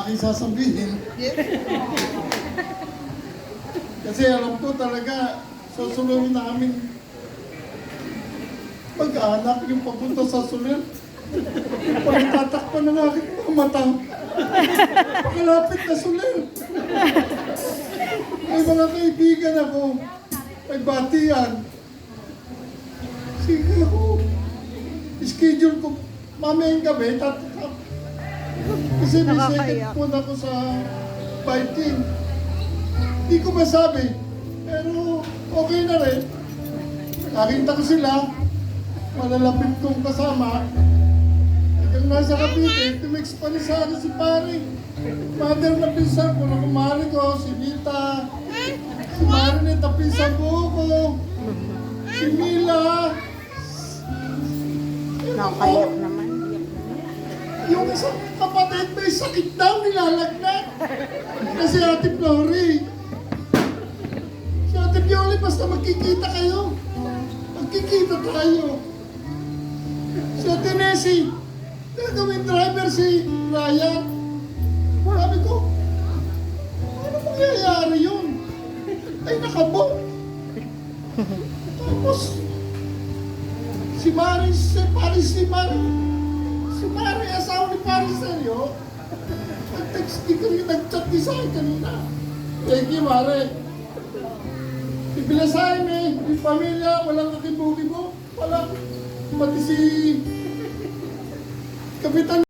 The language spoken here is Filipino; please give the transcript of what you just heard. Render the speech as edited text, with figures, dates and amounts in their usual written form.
aking sasabihin. Kasi alam ko talaga, susunod namin mag-anak yung papunta sa Sulir. Pagtatakpan ng aking mga mata. Pakalapit na Sulir. May mga kaibigan ako. May batian. Sige ako. Schedule ko mamayang gabi, tatakap. Kasi may second phone ako sa biking. Hindi ko masabi. Pero okay na rin. Nakita ko sila. Malalapit kong kasama. Hanggang nasa Cavite, tumix pa rin sa akin si pare. Mother na pinsan ko, na kumari ko, si Vita. Si Marinette, pinsan ko. Si Mila. Nakakayak naman. Yung isang kapatid may sakit daw, nilalagnat. Kasi Ate Flory. Si Ate Pioli, basta magkikita kayo. Magkikita tayo. Si Ate Nessie, gagawin driver si Ryan. Sabi ko, ano mangyayari yun? Ay, nakabot. Tapos, si Mari, asawa ni Paris Seryo, nag-text di ko rin, nag-chat di sa akin kanina. Thank you, Mari. Ibilasahin yung pamilya, walang katibuti mo, wala. Pati si Kapitan